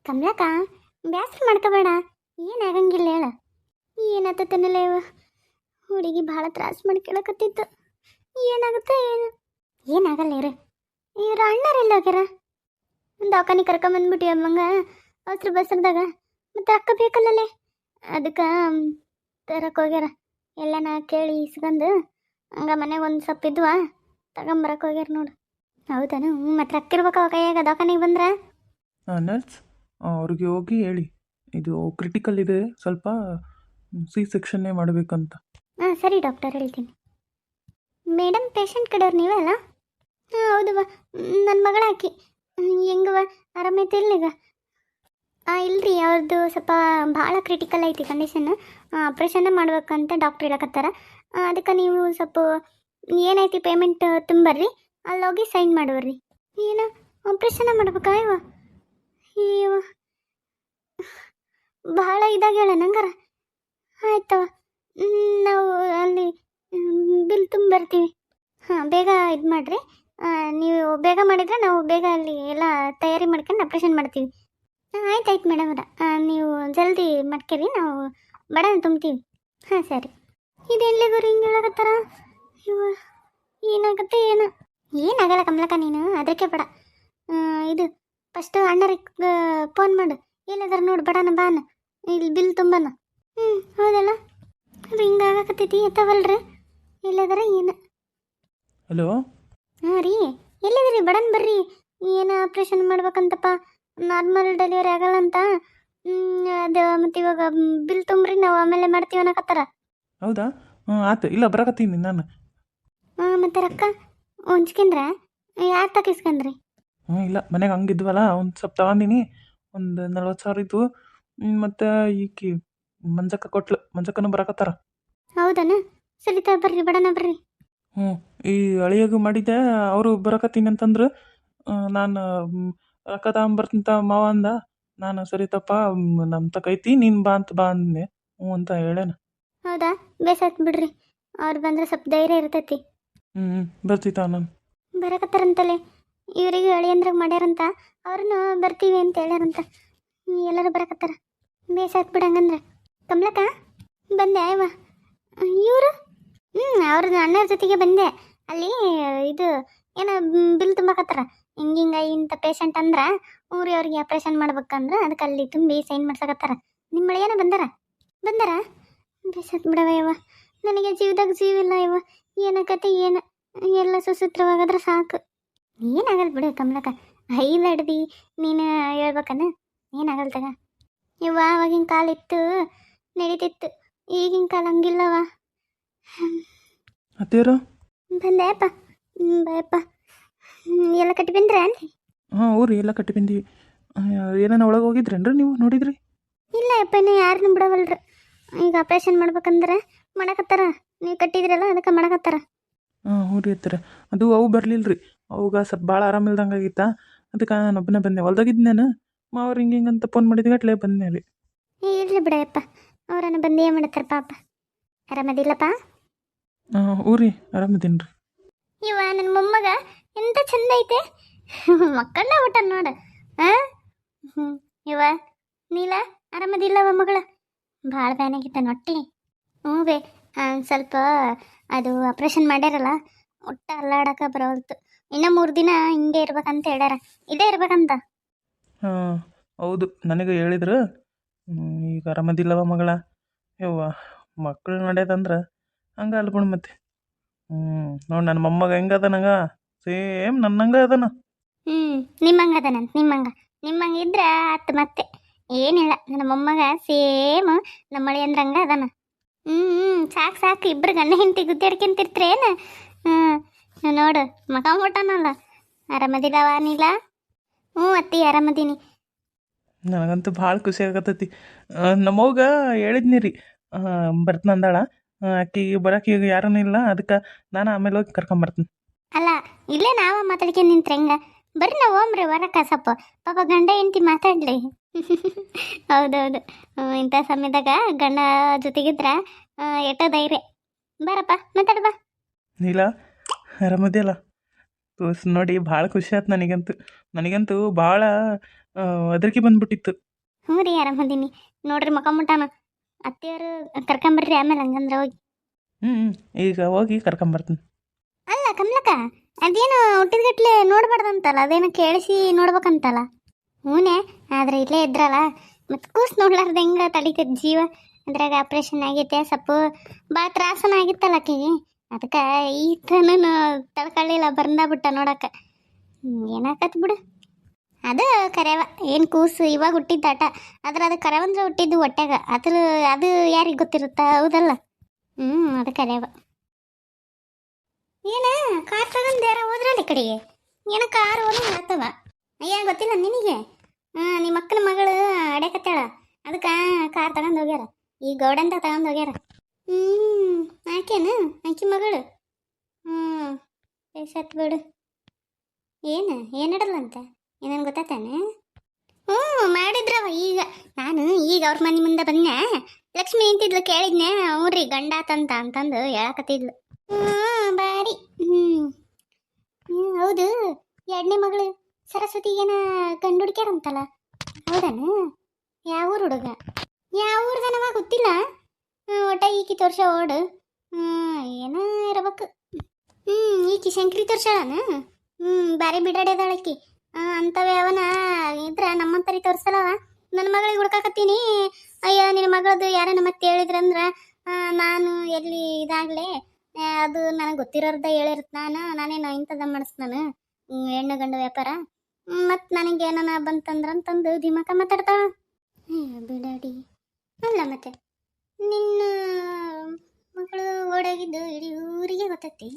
ಕಮ್ಲಕ್ಕ ಬ್ಯಾಸ್ರ ಮಾಡ್ಕೋಬೇಡ. ಏನಾಗಂಗಿಲ್ಲ ಹೇಳ. ಏನಾತನಲ್ಲ ಇವ ಹುಡುಗಿ ಭಾಳ ತ್ರಾಸ ಮಾಡಿ ಕೇಳಕತ್ತಿತ್ತು. ಏನಾಗುತ್ತೆ ಏನಾಗಲ್ಲ ಇವ್ರ ಅಣ್ಣರೆಲ್ಲ ಹೋಗ್ಯಾರ. ದವಾಖಾನೆ ಕರ್ಕೊಂಬಂದ್ಬಿಟ್ಟು ಅಮ್ಮಂಗ ಅವಸರ ಬಸರದಾಗ ಮತ್ತೆ ಅಕ್ಕ ಬೇಕಲ್ಲೇ ಅದಕ್ಕೆ ತರಕ್ಕೆ ಹೋಗ್ಯಾರ. ಎಲ್ಲ ನಾ ಕೇಳಿ ಇಸ್ಕೊಂಡು ಹಂಗ ಮನೆಗೆ ಒಂದು ಸ್ವಲ್ಪ ಇದ್ವಾ ತಗೊಂಬರಕ್ಕೆ ಹೋಗ್ಯಾರ ನೋಡು. ಹೌದಾನು? ಮತ್ತೆ ಅಕ್ಕಿರ್ಬೇಕು ಅವ ಕೈಯಾಗ ದವಾಖಾನೆಗೆ ಬಂದ್ರೆ. ನರ್ಸ್ ಅವ್ರಿಗೆ ಹೋಗಿ ಹೇಳಿ ಇದು ಕ್ರಿಟಿಕಲ್ ಇದೆ, ಸ್ವಲ್ಪ ಸಿ ಸೆಕ್ಷನ್ನೇ ಮಾಡಬೇಕಂತ. ಹಾಂ ಸರಿ ಡಾಕ್ಟರ್, ಹೇಳ್ತೀನಿ. ಮೇಡಮ್ ಪೇಷಂಟ್ ಕಡೆಯವ್ರು ನೀವೇ ಅಲ್ಲ? ಹಾಂ ಹೌದವ್ವ, ನನ್ನ ಮಗಳ ಹಾಕಿ ಹೆಂಗವ ಆರಾಮೈತಿ ಈಗ? ಇಲ್ರಿ, ಅವ್ರದ್ದು ಸ್ವಲ್ಪ ಭಾಳ ಕ್ರಿಟಿಕಲ್ ಐತಿ ಕಂಡೀಷನ್. ಆಪ್ರೇಷನ್ನೇ ಮಾಡ್ಬೇಕಂತ ಡಾಕ್ಟ್ರ್ ಹೇಳಕತ್ತಾರ. ಅದಕ್ಕೆ ನೀವು ಸ್ವಲ್ಪ ಏನೈತಿ ಪೇಮೆಂಟ್ ತುಂಬರ್ರಿ, ಅಲ್ಲಿ ಹೋಗಿ ಸೈನ್ ಮಾಡುವರ್ರಿ. ಏನು ಆಪ್ರೇಷನ್ ಮಾಡ್ಬೇಕಾ ಇವ? ಇವ ಭಾಳ ಇದಾಗ್ಯಾಳ ನಂಗಾರ. ಆಯ್ತವ, ನಾವು ಅಲ್ಲಿ ಬಿಲ್ ಬರ್ತೀವಿ. ಹಾಂ ಬೇಗ ಇದು ಮಾಡಿರಿ. ನೀವು ಬೇಗ ಮಾಡಿದರೆ ನಾವು ಬೇಗ ಅಲ್ಲಿ ಎಲ್ಲ ತಯಾರಿ ಮಾಡ್ಕೊಂಡು ಆಪ್ರೇಷನ್ ಮಾಡ್ತೀವಿ. ಹಾಂ ಆಯ್ತು ಮೇಡಮ್ ಅವರ, ನೀವು ಜಲ್ದಿ ಮಾಡ್ಕೇರಿ, ನಾವು ಬಡನ ತುಂಬ್ತೀವಿ. ಹಾಂ ಸರಿ. ಇದೆಲ್ಲಿಗೋರು ಹಿಂಗೆ ಹೇಳಕತ್ತಾರ ಇವ? ಏನಾಗುತ್ತೆ ಏನು? ಏನಾಗಲ್ಲ ಕಮಲಕ್ಕ, ನೀನು ಅದಕ್ಕೆ ಬೇಡ. ಇದು ಫಸ್ಟು ಅಣ್ಣರಿಗೆ ಫೋನ್ ಮಾಡು, ಎಲ್ಲದಾರ ನೋಡಿ ಬಡನ ಬಾನ, ಇಲ್ಲಿ ಬಿಲ್ ತುಂಬನ. ಹೌದಲ್ಲ, ಅದು ಹಿಂಗೆ ಆಗಕತ್ತೈತಿ ಎತ್ತವಲ್ರಿ, ಎಲ್ಲದಾರ ಏನು? ಹಲೋ. ಹಾಂ ರೀ, ಎಲ್ಲಿದ್ರಿ? ಬಡನ್ ಬರ್ರಿ, ಏನು ಆಪ್ರೇಷನ್ ಮಾಡ್ಬೇಕಂತಪ್ಪ, ನಾರ್ಮಲ್ ಡೆಲಿವರಿ ಆಗಲ್ಲ ಅಂತ. ಅದು ಮತ್ತು ಇವಾಗ ಬಿಲ್ ತುಂಬ್ರಿ, ನಾವು ಆಮೇಲೆ ಮಾಡ್ತೀವಿ ಅನ್ನಕತ್ತಾರ. ಹೌದಾ? ಆಯ್ತು, ಇಲ್ಲ ಬರಕತ್ತೀನಿ ನಾನು. ಮತ್ತು ರೊಕ್ಕ ಹೊಂಚ್ಕೊಂಡ್ರೆ ಯಾರು ತಗಿಸ್ಕೊಂಡ್ರಿ? ಇಲ್ಲ ಮನೆಗೆ ಹಂಗಿದ್ವಲ್ಲ, ಒಂದು ಸ್ವಲ್ಪ ತಗೊಂಡಿನಿ, ಒಂದು 40,000 ಇತ್ತು. ಮತ್ತು ಈಕಿ ಮಂಜಕ್ಕ ಕೊಟ್ಲು, ಮಂಜಕ್ಕನೂ ಬರಕತ್ತಾರ. ಹೌದನ? ಸರಿ ಬರ್ರಿ, ಬಡನ ಬರ್ರಿ. ಈ ಅಳಿಯಾಗ ಮಾಡಿದ್ದೆ, ಅವರು ಬರಕತ್ತೀನಿ ಅಂತಂದ್ರು. ನಾನು ರೊಕ್ಕ ತಗೊಂಬರ್ತಿಂತ ಮಾವ ಅಂದ. ನಾನು ಸರಿ ತಪ್ಪ, ನಮ್ಮ ತಕೈತಿ, ನೀನು ಬಾ ಅಂತ ಅಂದೆ. ಅಂತ ಹೇಳೇನ. ಹೌದಾ? ಬೇಸಾಯ್ತು ಬಿಡ್ರಿ, ಅವ್ರು ಬಂದರೆ ಸ್ವಲ್ಪ ಧೈರ್ಯ ಇರ್ತೈತಿ. ಬರ್ತಿತ್ತ ನಾನು. ಬರಕತ್ತಾರಂತಲೇ, ಇವರಿಗೆ ಅಳಿಯಂದ್ರಾಗ ಮಾಡ್ಯಾರಂತ, ಅವ್ರನ್ನೂ ಬರ್ತೀವಿ ಅಂತ ಹೇಳ್ಯಾರಂತ. ಎಲ್ಲರೂ ಬರಕತ್ತಾರ. ಬೇಸಾಯ್ತು ಬಿಡಂಗಂದ್ರೆ. ಕಮಲಕ್ಕ ಬಂದೆ ಅಯ್ಯವ ಇವರು? ಅವ್ರದ್ದು ಅಣ್ಣರ ಜೊತೆಗೆ ಬಂದೆ. ಅಲ್ಲಿ ಇದು ಏನೋ ಬಿಲ್ ತುಂಬಕತ್ತಾರ. ಹಿಂಗಿಂಗ ಇಂಥ ಪೇಷಂಟ್ ಅಂದ್ರೆ ಊರಿ ಅವ್ರಿಗೆ ಆಪ್ರೇಷನ್ ಮಾಡ್ಬೇಕಂದ್ರೆ ಅದಕ್ಕೆ ಅಲ್ಲಿ ತುಂಬಿ ಸೈನ್ ಮಾಡ್ಸಕತ್ತಾರ. ನಿಮ್ಮ ಏನೋ ಬಂದಾರ? ಬೇಸತ್ ಬಿಡವ ಇವ, ನನಗೆ ಜೀವದಾಗ ಜೀವಿಲ್ಲ ಇವ. ಏನಕತೆ ಏನು, ಎಲ್ಲ ಸುಸೂತ್ರವಾಗದ್ರೆ ಸಾಕು. ಏನಾಗಲ್ಲ ಬಿಡು ಕಮಲಕ್ಕ, ಐದಡ್ದಿ ನೀನು ಹೇಳ್ಬೇಕನ್ನ, ಏನಾಗಲ್ಲ ತಗ. ಇವ ಅವಾಗಿನ ಕಾಲ ಇತ್ತು, ನಡೀತಿತ್ತು. ಈಗಿನ ಕಾಲ ಹಂಗಿಲ್ಲವ. ಅತ್ತೇರ ಬಂದೆಯಪ್ಪ. ಬಾಯಪ್ಪ. ಎಲ್ಲ ಕಟ್ಟಿ ಬಂದ್ರೆ ಅಲ್ಲಿ? ಊರಿ ಎಲ್ಲ ಕಟ್ಟಿ ಬಂದೀವಿ. ಏನೇನು ಒಳಗೆ ಹೋಗಿದ್ರೇನ್ರಿ ನೀವು? ನೋಡಿದ್ರಿ? ಇಲ್ಲ ಯಪ್ಪ, ಇನ್ನು ಯಾರನ್ನೂ ಬಿಡವಲ್ರು. ಈಗ ಆಪ್ರೇಷನ್ ಮಾಡ್ಬೇಕಂದ್ರೆ ಮಾಡಕತ್ತಾರ. ನೀವು ಕಟ್ಟಿದ್ರಲ್ಲ ಅದಕ್ಕೆ ಮಾಡಕತ್ತಾರ. ಊರಿ ಹತ್ತಿರ ಅದು ಅವು ಬರಲಿಲ್ಲ ರೀ. ಅವಾಗ ಸ್ವಲ್ಪ ಭಾಳ ಆರಾಮಿಲ್ದಂಗೆ ಆಗಿತ್ತಾ, ಅದಕ್ಕೆ ನಾನು ಒಬ್ಬನೇ ಬಂದೆ. ಹೊಲ್ದಾಗಿದ್ದು ನಾನು ಮಾವ್ರು ಹಿಂಗೆ ಫೋನ್ ಮಾಡಿದ ಗಟ್ಲೆ ಬಂದೆ ರೀ. ಇರಲಿ ಬಿಡಯಪ್ಪ, ಅವರನ್ನು ಬಂದೇ ಮಾಡತ್ತಾರ ಪಾಪ. ಆರಾಮದಿಲ್ಲಪ್ಪ? ಊರಿ ಆರಾಮದೀನಿ ರೀ. ಇವ ನನ್ನ ಮೊಮ್ಮಗ ಎಂತ ಚಂದ ಐತೆ, ಮಕ್ಕಳನ್ನ ಊಟ ನೋಡು. ಇವ ನೀಲ ಆರಾಮದಿಲ್ಲವ ಮಗಳ? ಭಾಳ ಬ್ಯಾನಾಗಿತ್ತ ಹೊಟ್ಟೆ. ಬೇ ಸ್ವಲ್ಪ ಅದು ಆಪ್ರೇಷನ್ ಮಾಡ್ಯಾರಲ್ಲ, ಒಟ್ಟ ಅಲ್ಲಾಡಕ ಬರೋಲ್ತು. ಇನ್ನೂ 3 ದಿನ ಹಿಂಗೆ ಇರ್ಬೇಕಂತ ಹೇಳ್ಯಾರ. ಇದೇ ಇರ್ಬೇಕಂತ. ಹೌದು, ನನಗೆ ಹೇಳಿದ್ರು. ಈಗ ಆರಾಮದಿಲ್ಲವ ಮಗಳ. ಯವ್ವ, ಮಕ್ಕಳು ನಡೆಯೋದಂದ್ರೆ ಹಂಗೆ ಅಲ್ಬಿಡು ಮತ್ತೆ. ನೋಡಿ ನನ್ನ ಮೊಮ್ಮಗ ಹೆಂಗದನಗ, ಸೇಮ್ ನನ್ನಂಗೆ ಅದನ. ನಿಮ್ಮಂಗ ಇದ್ರೆ ಆತು. ಮತ್ತೆ ಏನಿಲ್ಲ, ನನ್ನ ಮೊಮ್ಮಗ ಸೇಮ್ ನಮ್ಮ ಮಳೆ ಅಂದ್ರಂಗ ಅದನ. ಸಾಕು ಇಬ್ರು ಗಂಡ ಹೆಂಡತಿ ಗುದ್ದಾಡ್ಕೊಂತಿರ್ತ್ರೇನು? ನೋಡು ಮಗ ಮುಟ್ಟನಲ್ಲ. ಆರಾಮದಿಲ್ಲವ ನೀಲ? ಅತ್ತಿ ಆರಾಮದೀನಿ. ನನಗಂತೂ ಭಾಳ ಖುಷಿ ಆಗತ್ತೈತಿ. ನಮ್ಮವ್ಗ ಹೇಳಿದ್ನಿ ರೀ, ಬರ್ತನಂದಾಳ. ಆಕಿಗೆ ಬರೋಕೆ ಈಗ ಯಾರೂ ಇಲ್ಲ, ಅದಕ್ಕೆ ನಾನು ಆಮೇಲೆ ಹೋಗಿ ಕರ್ಕೊಂಬರ್ತೀನಿ. ಅಲ್ಲ, ಇಲ್ಲೇ ನಾವ ಮಾತಾಡ್ಕೊಂಡು ನಿಂತ್ರೆ ಹೆಂಗ? ಬರ್ರಿ ನಾವು ಹೋಮ್ರಿ ಹೊರಕ, ಸ್ವಲ್ಪ ಪಾಪ ಗಂಡ ಹೆಂಡತಿ ಮಾತಾಡ್ಲಿ. ಹೌದೌದು, ಇಂಥ ಸಮಯದಾಗ ಗಂಡ ಜೊತೆಗಿದ್ರ ಎಷ್ಟೋ ಧೈರ್ಯ. ಬಾರಪ್ಪ ಮಾತಾಡ ಬಾ. ನೀಲ ಆರಾಮದಿಯಲ್ಲ? ತೋರ್ಸ್ ನೋಡಿ ಭಾಳ ಖುಷಿ ಆಯ್ತು ನನಗಂತೂ ಭಾಳ ಅದಕ್ಕೆ ಬಂದ್ಬಿಟ್ಟಿತ್ತು. ಹ್ಞೂ ರೀ ಆರಾಮದೀನಿ ನೋಡ್ರಿ ಮಕ್ಕಂಬಿಟ್ಟಾನ ಅತ್ತೆಯವರು ಕರ್ಕೊಂಬರ್ರಿ ಆಮೇಲೆ ಹಂಗಂದ್ರೆ ಹೋಗಿ. ಹ್ಞೂ ಈಗ ಹೋಗಿ ಕರ್ಕೊಂಬರ್ತೀನಿ. ಅಲ್ಲ ಕಮಲಕ್ಕ ಅದೇನು ಹುಟ್ಟಿದ್ಗಟ್ಲೆ ನೋಡ್ಬಾರ್ದಂತಲ್ಲ ಅದೇನೋ ಕೇಳಿಸಿ ನೋಡ್ಬೇಕಂತಲ್ಲ. ಹ್ಞೂನೇ ಆದ್ರೆ ಇಲ್ಲೇ ಇದ್ರಲ್ಲ ಮತ್ತು ಕೂಸ್ ನೋಡ್ಲಾರ್ದು ಹೆಂಗೆ ತಡೀತದ ಜೀವ. ಅದ್ರಾಗ ಆಪ್ರೇಷನ್ ಆಗೈತೆ ಸ್ವಲ್ಪ ಭಾಳ ತ್ರಾಸನ ಆಗಿತ್ತಲ್ಲ ಆಕೆಗೆ. ಅದಕ್ಕೆ ಈ ಥರನೂ ತಡ್ಕೊಳ್ಳಿಲ್ಲ ಬಂದಾಬಿಟ್ಟ ನೋಡಕ್ಕೆ. ಏನಾಕತ್ ಬಿಡು. ಅದು ಕರೆವ ಏನು ಕೂಸು ಇವಾಗ ಹುಟ್ಟಿದ್ದಾಟ ಆದ್ರೆ ಅದು ಕರೆವಂದ್ರೆ ಹುಟ್ಟಿದ್ದು ಹೊಟ್ಟೆಗ ಅದ್ರ ಅದು ಯಾರಿಗೆ ಗೊತ್ತಿರುತ್ತಾ ಹೌದಲ್ಲ. ಅದು ಕರೆವ. ಏನ ಕಾರ್ ತಗೊಂಡು ಯಾರ ಹೋದ್ರಲ್ಲ ಈ ಕಡೆಗೆ ಏನೋ ಕಾರ್ ಹೋದಂಗೆ ಆಗ್ತವ. ಅಯ್ಯ ಗೊತ್ತಿಲ್ಲ ನಿನಗೆ. ನಿಮ್ಮ ಅಕ್ಕನ ಮಗಳು ಅಡ್ಯಾಕತ್ತಾಳ ಅದಕ್ಕೆ ಕಾರ್ ತಗೊಂಡು ಹೋಗ್ಯಾರ ಈ ಗೌಡಂತ ತಗೊಂಡು ಹೋಗ್ಯಾರ. ಆಕೆನ ಆಕಿ ಮಗಳು. ಸತ್ ಬಿಡು. ಏನಿಡಲ್ಲಂತ ಏನೇನು ಗೊತ್ತಾತಾನೆ. ಮಾಡಿದ್ರವ ಈಗ ನಾನು ಈಗ ಅವ್ರ ಮನೆ ಮುಂದೆ ಬಂದೆ. ಲಕ್ಷ್ಮಿ ನಿಂತಿದ್ಲು ಕೇಳಿದ್ನೆ ಅವ್ರಿ ಗಂಡ ಆತಂತ ಅಂತಂದು ಹೇಳಕತ್ತಿದ್ಲು. ಬಾರಿ. ಹೌದು ಎರಡನೇ ಮಗಳು ಸರಸ್ವತಿಗೇನ ಗಂಡು ಹುಡುಕ್ಯಾರಂತಲ್ಲ ಹೌದಾನ? ಯಾವ ಊರು ಹುಡುಗ ಯಾವ ಊರ್ದನವ ಗೊತ್ತಿಲ್ಲ. ಒಟ್ಟ ಈಕಿ ತೋರ್ಸ ಓಡು. ಏನ ಇರಬೇಕು. ಈಕಿ ಶಂಕರಿ ತೋರ್ಸಾಳನ. ಬಾರಿ ಬಿಡಾಡ್ಯದಾಳಕ್ಕಿ. ಅಂಥವು ಯಾವನ ಇದ್ರ ನಮ್ಮಂತರಿ ತೋರಿಸಲ್ಲವ. ನನ್ನ ಮಗಳಿಗೆ ಹುಡ್ಕಾಕತ್ತೀನಿ. ಅಯ್ಯ ನಿನ್ನ ಮಗಳದು ಯಾರನ್ನ ಮತ್ತೆ ಹೇಳಿದ್ರಂದ್ರೆ ನಾನು ಎಲ್ಲಿ ಇದಾಗಲೇ ಅದು ನನಗೆ ಗೊತ್ತಿರೋರ್ದ ಹೇಳಿರುತ್ತೆ. ನಾನೇನು ಇಂಥದ್ದು ಮಾಡಿಸ್ತಾನು ಹೆಣ್ಣು ಗಂಡು ವ್ಯಾಪಾರ ಮತ್ತು ನನಗೆ ಏನಾನ ಬಂತಂದ್ರಂತಂದು ದಿಮಾಕ ಮಾತಾಡ್ತಾವ. ಬಿಡಾಡಿ ಅಲ್ಲ ಮತ್ತೆ ನಿನ್ನ ಮಗಳು ಓಡಾಗಿದ್ದು ಇಡೀ ಊರಿಗೆ ಗೊತ್ತೈತಿ.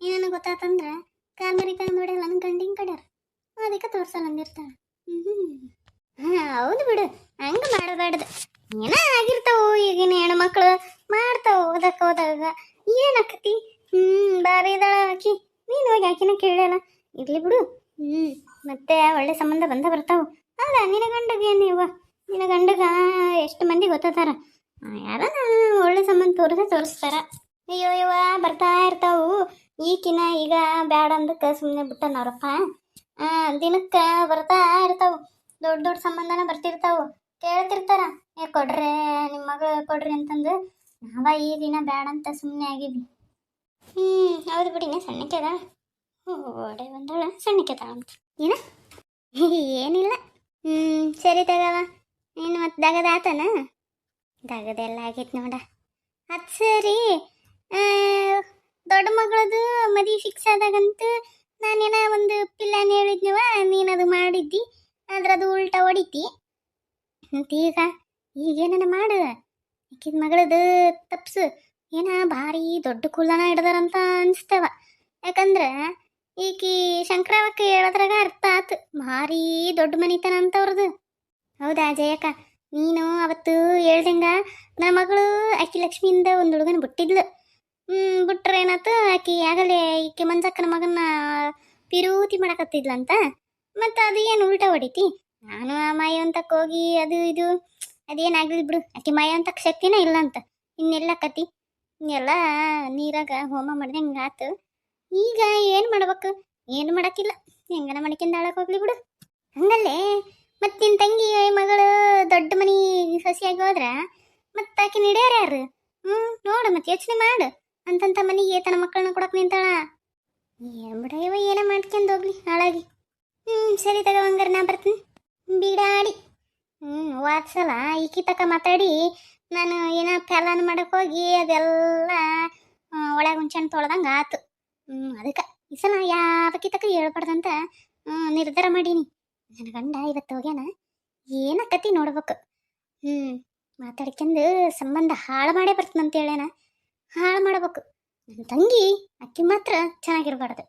ಏನಾನ ಗೊತ್ತಾತಂದ್ರೆ ಕಾಲ್ ಮರಿ ತಗೊಂಡು ನೋಡಲ್ಲ ನನ್ನ ಗಂಡಿನ ಕಡ್ಯಾರ ಅದಕ್ಕೆ ತೋರ್ಸಲ್ಲ ಅಂದಿರ್ತಾಳೆ. ಹೌದು ಬಿಡು ಹಂಗೆ ಮಾಡಬಾರ್ದು. ಏನ ಆಗಿರ್ತಾವು ಈಗಿನ ಹೆಣ್ಮಕ್ಳು ಮಾಡ್ತಾವ ಹೋದಾಗ ಏನಾಕತಿ. ಬಾರಿ ಇದಾಳ ಆಕಿ. ನೀನು ಹೋಗಿ ಆಕಿನ ಕೇಳಲ್ಲ ಇರ್ಲಿ ಬಿಡು. ಮತ್ತೆ ಒಳ್ಳೆ ಸಂಬಂಧ ಬರ್ತಾವು. ಅಲ್ಲ ನಿನ್ನ ಗಂಡಗೆ ನೀವು ನಿನ್ನ ಗಂಡಗ ಎಷ್ಟು ಮಂದಿ ಗೊತ್ತಾರ ಯಾರ ಒಳ್ಳೆ ಸಂಬಂಧ ತೋರಿಸ್ತಾರ. ಅಯ್ಯೋ ಇವ ಬರ್ತಾ ಇರ್ತಾವು. ಈಕಿನ ಈಗ ಬ್ಯಾಡ ಅಂದಕ್ಕೆ ಸುಮ್ಮನೆ ಬಿಟ್ಟನ ಅವ್ರಪ್ಪ. ದಿನಕ್ಕೆ ಬರ್ತಾ ಇರ್ತಾವು ದೊಡ್ಡ ದೊಡ್ಡ ಸಂಬಂಧನ ಬರ್ತಿರ್ತಾವು. ಕೇಳ್ತಿರ್ತಾರ ಕೊಡ್ರೆ ನಿಮ್ಮ ಮಗಳು ಕೊಡ್ರಿ ಅಂತಂದು ನಾವ ಈ ದಿನ ಬ್ಯಾಡ ಅಂತ ಸುಮ್ಮನೆ ಆಗಿದ್ವಿ. ಹೌದು ಬಿಡಿನ ಸಣ್ಣಕ್ಕೆದ ಓಡೆ ಬಂದಾಳ ಸಣ್ಣಕ್ಕೆದಾಳ ಅಂತ ಏನ ಏನಿಲ್ಲ. ಸರಿ ತಗವ ನೀನು ಮತ್ತೆ ದಗದ ಆತನ ದಗದೆಲ್ಲ ಆಗೈತೆ ನೋಡ. ಅದು ಸರಿ ದೊಡ್ಡ ಮಗಳದು ಮದುವೆ ಫಿಕ್ಸ್ ಆದಾಗಂತೂ ನಾನೇನ ಒಂದು ಪಿಲ್ಲಾನ ಹೇಳಿದ್ನವ ನೀನದು ಮಾಡಿದ್ದಿ ಆದ್ರೆ ಅದು ಉಲ್ಟಾ ಹೊಡಿತಿ ಅಂತ. ಈಗೇನ ಮಾಡು ಈಕಿದ ಮಗಳದು ತಪ್ಸು. ಏನ ಭಾರಿ ದೊಡ್ಡ ಕುಳ್ಳನ ಹಿಡ್ದಾರಂತ ಅನಿಸ್ತವ. ಯಾಕಂದ್ರೆ ಈಕಿ ಶಂಕರವಕ್ಕೆ ಹೇಳೋದ್ರಾಗ ಅರ್ಥ ಆತು ಭಾರಿ ದೊಡ್ಡ ಮನಿತನ ಅಂತವ್ರದ್ದು. ಹೌದಾ ಜಯಕ್ಕ ನೀನು ಅವತ್ತು ಹೇಳ್ದಂಗ ನನ್ನ ಮಗಳು ಆಕಿ ಲಕ್ಷ್ಮಿಯಿಂದ ಒಂದು ಹುಡುಗನ ಬಿಟ್ಟಿದ್ಲು. ಬಿಟ್ರೆ ಏನಾಯ್ತು ಆಕಿ ಆಗಲೇ ಈಕೆ ಮಂಜಕ್ಕನ ಮಗನ ಪಿರೂತಿ ಮಾಡಕತ್ತಿದ್ಲಂತ. ಮತ್ತು ಅದು ಏನು ಉಲ್ಟಾ ಹೊಡಿತಿ. ನಾನು ಆ ಮಾಯವಂತಕ್ಕೆ ಹೋಗಿ ಅದು ಇದು ಅದೇನಾಗಲಿ ಬಿಡು. ಆಕೆ ಮಾಯವಂತಕ್ಕೆ ಶಕ್ತಿನ ಇಲ್ಲ ಅಂತ ಇನ್ನೆಲ್ಲ ಕತಿ ಎಲ್ಲ ನೀರಾಗ ಹೋಮ ಮಾಡ್ದಂಗೆ ಆತು. ಈಗ ಏನು ಮಾಡ್ಬೇಕು ಏನು ಮಾಡೋಕ್ಕಿಲ್ಲ ಹೆಂಗನ ಮಾಡ್ಕೊಂಡು ಆಳಕ್ಕೆ ಹೋಗ್ಲಿ ಬಿಡು. ಹಂಗಲ್ಲೇ ಮತ್ತು ನಿನ್ನ ತಂಗಿ ಮಗಳು ದೊಡ್ಡ ಮನೆ ಸೊಸೆಯಾಗಿ ಹೋದ್ರೆ ಮತ್ತು ಆಕೆ ನಡೆಯಾರ ಯಾರು? ನೋಡು ಮತ್ತೆ ಯೋಚನೆ ಮಾಡು. ಅಂತಂತ ಮನೆಗೆ ತನ್ನ ಮಕ್ಕಳನ್ನ ಕೊಡಕ್ಕೆ ನಿಂತಾಳ. ಏನು ಬಿಡ ಇವ ಏನೋ ಮಾಡ್ಕೊಂಡು ಹೋಗ್ಲಿ ಹಾಳಾಗಿ. ಸರಿ ತಗೋ ಹಂಗಾರೆ ನಾ ಬರ್ತೀನಿ ಬಿಡಾಡಿ. ವಾತ್ಸಲ ಈಕಿ ತಕ ಮಾತಾಡಿ ನಾನು ಏನೋ ಪ್ಯಾಲಾನ ಮಾಡಕ್ಕೆ ಹೋಗಿ ಅದೆಲ್ಲ ಒಳಗೆ ಹುಂಚಣ್ಣು ತೊಳ್ದಂಗೆ ಆತು. ಅದಕ್ಕೆ ಈ ಸಲ ಯಾವಕ್ಕಿ ತಕ ಹೇಳ್ಬಾರ್ದಂತ ನಿರ್ಧಾರ ಮಾಡೀನಿ. ನನ್ನ ಗಂಡ ಇವತ್ತು ಹೋಗ್ಯಾನ ಏನಕ್ಕತಿ ನೋಡ್ಬೇಕು. ಮಾತಾಡ್ಕೊಂಡು ಸಂಬಂಧ ಹಾಳು ಮಾಡೇ ಬರ್ತನಂತ ಹೇಳೇನ. ಹಾಳು ಮಾಡ್ಬೇಕು. ನನ್ನ ತಂಗಿ ಅಕ್ಕಿ ಮಾತ್ರ ಚೆನ್ನಾಗಿರ್ಬಾರ್ದು.